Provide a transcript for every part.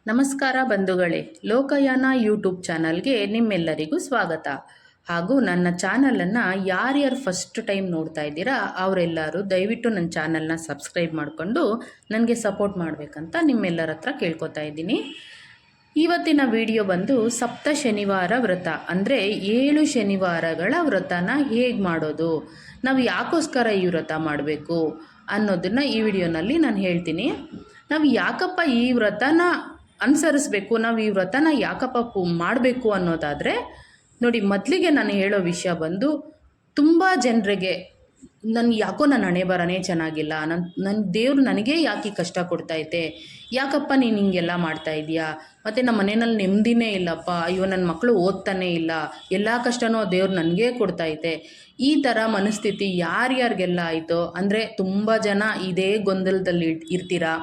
ನಮಸ್ಕಾರ ಬಂಧುಗಳೇ, ಲೋಕಯಾನ ಯೂಟ್ಯೂಬ್ ಚಾನಲ್ಗೆ ನಿಮ್ಮೆಲ್ಲರಿಗೂ ಸ್ವಾಗತ. ಹಾಗೂ ನನ್ನ ಚಾನಲನ್ನು ಯಾರ್ಯಾರು ಫಸ್ಟ್ ಟೈಮ್ ನೋಡ್ತಾ ಇದ್ದೀರಾ ಅವರೆಲ್ಲರೂ ದಯವಿಟ್ಟು ನನ್ನ ಚಾನಲ್ನ ಸಬ್ಸ್ಕ್ರೈಬ್ ಮಾಡಿಕೊಂಡು ನನಗೆ ಸಪೋರ್ಟ್ ಮಾಡಬೇಕಂತ ನಿಮ್ಮೆಲ್ಲರ ಹತ್ರ ಕೇಳ್ಕೊತಾ ಇದ್ದೀನಿ. ಇವತ್ತಿನ ವಿಡಿಯೋ ಬಂದು ಸಪ್ತ ಶನಿವಾರ ವ್ರತ, ಅಂದರೆ 7 ಶನಿವಾರಗಳ ವ್ರತನ ಹೇಗೆ ಮಾಡೋದು, ನಾವು ಯಾಕೋಸ್ಕರ ಈ ವ್ರತ ಮಾಡಬೇಕು ಅನ್ನೋದನ್ನು ಈ ವಿಡಿಯೋನಲ್ಲಿ ನಾನು ಹೇಳ್ತೀನಿ. ನಾವು ಯಾಕಪ್ಪ ಈ ವ್ರತನ ಅನುಸರಿಸ್ಬೇಕು, ನಾವು ಈ ವ್ರತನ ಯಾಕಪ್ಪ ಮಾಡಬೇಕು ಅನ್ನೋದಾದರೆ ನೋಡಿ, ಮೊದಲಿಗೆ ನಾನು ಹೇಳೋ ವಿಷಯ ಬಂದು ತುಂಬ ಜನರಿಗೆ ಯಾಕೋ ನನ್ನ ಹಣೆ ಬರನೇ ಚೆನ್ನಾಗಿಲ್ಲ, ನನ್ನ ದೇವ್ರು ನನಗೇ ಯಾಕೆ ಕಷ್ಟ ಕೊಡ್ತೈತೆ, ಯಾಕಪ್ಪ ನೀನು ಹಿಂಗೆಲ್ಲ ಮಾಡ್ತಾ ಇದೆಯಾ, ಮತ್ತು ನಮ್ಮ ಮನೆಯಲ್ಲಿ ನೆಮ್ಮದಿನೇ ಇಲ್ಲಪ್ಪ, ಅಯ್ಯೋ ನನ್ನ ಮಕ್ಕಳು ಓದ್ತಾನೇ ಇಲ್ಲ, ಎಲ್ಲ ಕಷ್ಟನೂ ದೇವ್ರು ನನಗೇ ಕೊಡ್ತೈತೆ, ಈ ಥರ ಮನಸ್ಥಿತಿ ಯಾರ್ಯಾರಿಗೆಲ್ಲ ಆಯಿತೋ, ಅಂದರೆ ತುಂಬ ಜನ ಇದೇ ಗೊಂದಲದಲ್ಲಿ ಇರ್ತೀರಾ.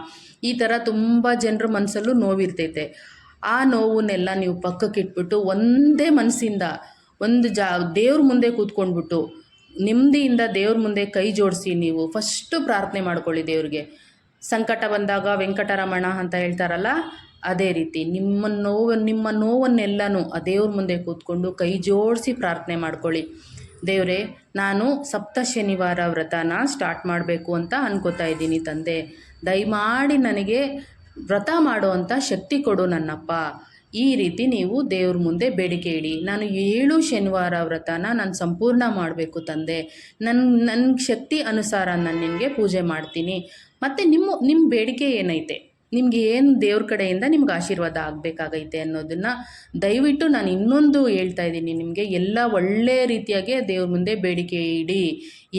ಈ ಥರ ತುಂಬ ಜನರ ಮನಸ್ಸಲ್ಲೂ ನೋವಿರ್ತೈತೆ. ಆ ನೋವನ್ನೆಲ್ಲ ನೀವು ಪಕ್ಕಕ್ಕೆ ಇಟ್ಬಿಟ್ಟು ಒಂದೇ ಮನಸ್ಸಿಂದ ದೇವ್ರ ಮುಂದೆ ಕೂತ್ಕೊಂಡ್ಬಿಟ್ಟು ನೆಮ್ಮದಿಯಿಂದ ದೇವ್ರ ಮುಂದೆ ಕೈ ಜೋಡಿಸಿ ನೀವು ಫಸ್ಟು ಪ್ರಾರ್ಥನೆ ಮಾಡ್ಕೊಳ್ಳಿ ದೇವ್ರಿಗೆ. ಸಂಕಟ ಬಂದಾಗ ವೆಂಕಟರಮಣ ಅಂತ ಹೇಳ್ತಾರಲ್ಲ, ಅದೇ ರೀತಿ ನಿಮ್ಮ ನೋವನ್ನೆಲ್ಲನೂ ಆ ದೇವ್ರ ಮುಂದೆ ಕೂತ್ಕೊಂಡು ಕೈ ಜೋಡಿಸಿ ಪ್ರಾರ್ಥನೆ ಮಾಡ್ಕೊಳ್ಳಿ. ದೇವರೇ, ನಾನು ಸಪ್ತ ಶನಿವಾರ ವ್ರತನ ಸ್ಟಾರ್ಟ್ ಮಾಡಬೇಕು ಅಂತ ಅನ್ಕೋತಾ ಇದ್ದೀನಿ ತಂದೆ, ದಯಮಾಡಿ ನನಗೆ ವ್ರತ ಮಾಡೋ ಅಂಥ ಶಕ್ತಿ ಕೊಡು ನನ್ನಪ್ಪ. ಈ ರೀತಿ ನೀವು ದೇವ್ರ ಮುಂದೆ ಬೇಡಿಕೆ ಇಡಿ. ನಾನು 7 ಶನಿವಾರ ವ್ರತನ ನಾನು ಸಂಪೂರ್ಣ ಮಾಡಬೇಕು ತಂದೆ, ನನ್ನ ಶಕ್ತಿ ಅನುಸಾರ ನಾನು ನಿನಗೆ ಪೂಜೆ ಮಾಡ್ತೀನಿ. ಮತ್ತು ನಿಮ್ಮ ಬೇಡಿಕೆ ಏನೈತೆ, ನಿಮ್ಗೆ ಏನು ದೇವ್ರ ಕಡೆಯಿಂದ ನಿಮ್ಗೆ ಆಶೀರ್ವಾದ ಆಗಬೇಕಾಗೈತೆ ಅನ್ನೋದನ್ನು ದಯವಿಟ್ಟು ನಾನು ಇನ್ನೊಂದು ಹೇಳ್ತಾ ಇದ್ದೀನಿ ನಿಮಗೆ, ಎಲ್ಲ ಒಳ್ಳೆಯ ರೀತಿಯಾಗಿ ದೇವ್ರ ಮುಂದೆ ಬೇಡಿಕೆ ಇಡಿ.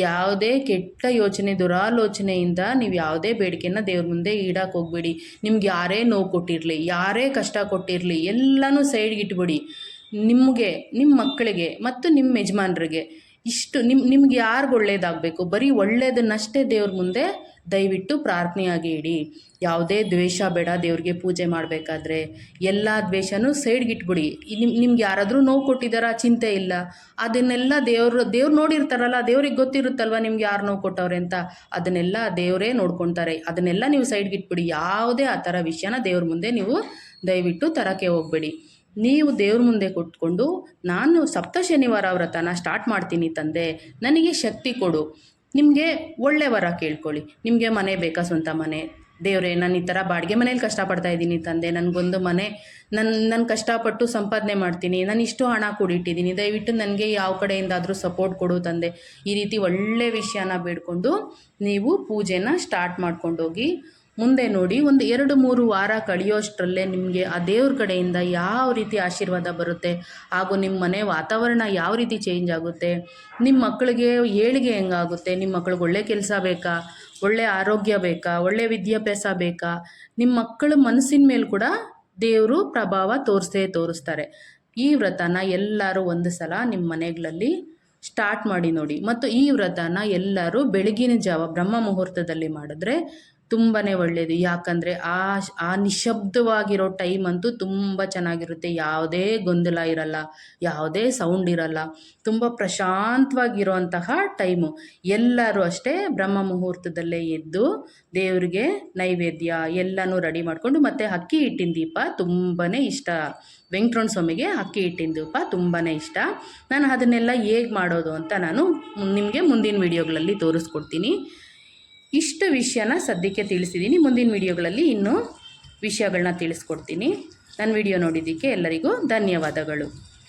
ಯಾವುದೇ ಕೆಟ್ಟ ಯೋಚನೆ ದುರಾಲೋಚನೆಯಿಂದ ನೀವು ಯಾವುದೇ ಬೇಡಿಕೆನ ದೇವ್ರ ಮುಂದೆ ಇಡಕ್ಕೆ ಹೋಗ್ಬೇಡಿ. ನಿಮ್ಗೆ ಯಾರೇ ನೋವು ಕೊಟ್ಟಿರಲಿ, ಯಾರೇ ಕಷ್ಟ ಕೊಟ್ಟಿರಲಿ, ಎಲ್ಲನೂ ಸೈಡ್ಗೆ ಇಟ್ಬಿಡಿ. ನಿಮಗೆ, ನಿಮ್ಮ ಮಕ್ಕಳಿಗೆ ಮತ್ತು ನಿಮ್ಮ ಯಜಮಾನ್ರಿಗೆ ಇಷ್ಟು ನಿಮ್ಗೆ ಯಾರಿಗೂ ಒಳ್ಳೇದಾಗಬೇಕು, ಬರೀ ಒಳ್ಳೆಯದನ್ನಷ್ಟೇ ದೇವ್ರ ಮುಂದೆ ದಯವಿಟ್ಟು ಪ್ರಾರ್ಥನೆಯಾಗಿ ಇಡಿ. ಯಾವುದೇ ದ್ವೇಷ ಬೇಡ ದೇವ್ರಿಗೆ ಪೂಜೆ ಮಾಡಬೇಕಾದ್ರೆ, ಎಲ್ಲ ದ್ವೇಷನೂ ಸೈಡ್ಗೆ ಇಟ್ಬಿಡಿ. ನಿಮ್ಗೆ ಯಾರಾದರೂ ನೋವು ಕೊಟ್ಟಿದ್ದಾರಾ, ಚಿಂತೆ ಇಲ್ಲ, ಅದನ್ನೆಲ್ಲ ದೇವ್ರು ನೋಡಿರ್ತಾರಲ್ಲ, ದೇವ್ರಿಗೆ ಗೊತ್ತಿರುತ್ತಲ್ವ ನಿಮ್ಗೆ ಯಾರು ನೋವು ಕೊಟ್ಟವ್ರೆ ಅಂತ, ಅದನ್ನೆಲ್ಲ ದೇವರೇ ನೋಡ್ಕೊತಾರೆ. ಅದನ್ನೆಲ್ಲ ನೀವು ಸೈಡ್ಗೆ ಇಟ್ಬಿಡಿ. ಯಾವುದೇ ಆ ಥರ ವಿಷಯನ ದೇವ್ರ ಮುಂದೆ ನೀವು ದಯವಿಟ್ಟು ತರಕ್ಕೆ ಹೋಗಬೇಡಿ. ನೀವು ದೇವ್ರ ಮುಂದೆ ಕೊಟ್ಕೊಂಡು, ನಾನು ಸಪ್ತ ಶನಿವಾರ ವ್ರತನ ಸ್ಟಾರ್ಟ್ ಮಾಡ್ತೀನಿ ತಂದೆ, ನನಗೆ ಶಕ್ತಿ ಕೊಡು. ನಿಮಗೆ ಒಳ್ಳೆ ವರ ಕೇಳ್ಕೊಳ್ಳಿ. ನಿಮಗೆ ಮನೆ ಬೇಕಾ, ಸ್ವಂತ ಮನೆ, ದೇವರೇ ನಾನು ಈ ಥರ ಬಾಡಿಗೆ ಮನೇಲಿ ಕಷ್ಟಪಡ್ತಾ ಇದ್ದೀನಿ ತಂದೆ, ನನಗೊಂದು ಮನೆ, ನಾನು ಕಷ್ಟಪಟ್ಟು ಸಂಪಾದನೆ ಮಾಡ್ತೀನಿ, ನಾನು ಇಷ್ಟು ಹಣ ಕೂಡಿಟ್ಟಿದ್ದೀನಿ, ದಯವಿಟ್ಟು ನನಗೆ ಯಾವ ಕಡೆಯಿಂದಾದರೂ ಸಪೋರ್ಟ್ ಕೊಡು ತಂದೆ. ಈ ರೀತಿ ಒಳ್ಳೆ ವಿಷಯನ ಬೇಡ್ಕೊಂಡು ನೀವು ಪೂಜೆನ ಸ್ಟಾರ್ಟ್ ಮಾಡ್ಕೊಂಡೋಗಿ ಮುಂದೆ ನೋಡಿ, ಒಂದು 2-3 ವಾರ ಕಳೆಯೋಷ್ಟರಲ್ಲೇ ನಿಮಗೆ ಆ ದೇವ್ರ ಕಡೆಯಿಂದ ಯಾವ ರೀತಿ ಆಶೀರ್ವಾದ ಬರುತ್ತೆ, ಹಾಗೂ ನಿಮ್ಮ ಮನೆ ವಾತಾವರಣ ಯಾವ ರೀತಿ ಚೇಂಜ್ ಆಗುತ್ತೆ, ನಿಮ್ಮ ಮಕ್ಕಳಿಗೆ ಏಳಿಗೆ ಹೆಂಗಾಗುತ್ತೆ, ನಿಮ್ಮ ಮಕ್ಕಳಿಗೆ ಒಳ್ಳೆ ಕೆಲಸ ಬೇಕಾ, ಒಳ್ಳೆ ಆರೋಗ್ಯ ಬೇಕಾ, ಒಳ್ಳೆ ವಿದ್ಯಾಭ್ಯಾಸ ಬೇಕಾ, ನಿಮ್ಮ ಮಕ್ಕಳ ಮನಸ್ಸಿನ ಮೇಲೆ ಕೂಡ ದೇವರು ಪ್ರಭಾವ ತೋರಿಸ್ತಾರೆ. ಈ ವ್ರತನ ಎಲ್ಲರೂ ಒಂದು ಸಲ ನಿಮ್ಮ ಮನೆಗಳಲ್ಲಿ ಸ್ಟಾರ್ಟ್ ಮಾಡಿ ನೋಡಿ. ಮತ್ತು ಈ ವ್ರತನ ಎಲ್ಲರೂ ಬೆಳಗಿನ ಜಾವ ಬ್ರಹ್ಮ ಮುಹೂರ್ತದಲ್ಲಿ ಮಾಡಿದ್ರೆ ತುಂಬಾ ಒಳ್ಳೆಯದು. ಯಾಕಂದರೆ ಆ ನಿಶಬ್ದವಾಗಿರೋ ಟೈಮ್ ಅಂತೂ ತುಂಬ ಚೆನ್ನಾಗಿರುತ್ತೆ. ಯಾವುದೇ ಗೊಂದಲ ಇರಲ್ಲ, ಯಾವುದೇ ಸೌಂಡ್ ಇರಲ್ಲ, ತುಂಬ ಪ್ರಶಾಂತವಾಗಿರೋಂತಹ ಟೈಮು. ಎಲ್ಲರೂ ಅಷ್ಟೇ ಬ್ರಹ್ಮ ಮುಹೂರ್ತದಲ್ಲೇ ಎದ್ದು ದೇವರಿಗೆ ನೈವೇದ್ಯ ಎಲ್ಲನೂ ರೆಡಿ ಮಾಡಿಕೊಂಡು, ಮತ್ತು ಅಕ್ಕಿ ಹಿಟ್ಟಿನ ದೀಪ ತುಂಬಾ ಇಷ್ಟ, ವೆಂಕಟರಮಣ ಸ್ವಾಮಿಗೆ ಅಕ್ಕಿ ಹಿಟ್ಟಿನ ದೀಪ ತುಂಬಾ ಇಷ್ಟ. ನಾನು ಅದನ್ನೆಲ್ಲ ಹೇಗೆ ಮಾಡೋದು ಅಂತ ನಾನು ನಿಮಗೆ ಮುಂದಿನ ವೀಡಿಯೋಗಳಲ್ಲಿ ತೋರಿಸ್ಕೊಡ್ತೀನಿ. ಇಷ್ಟು ವಿಷಯನ ಸದ್ಯಕ್ಕೆ ತಿಳಿಸಿದ್ದೀನಿ. ಮುಂದಿನ ವಿಡಿಯೋಗಳಲ್ಲಿ ಇನ್ನೂ ವಿಷಯಗಳನ್ನ ತಿಳಿಸ್ಕೊಡ್ತೀನಿ. ನನ್ನ ವಿಡಿಯೋ ನೋಡಿದ್ದಕ್ಕೆ ಎಲ್ಲರಿಗೂ ಧನ್ಯವಾದಗಳು.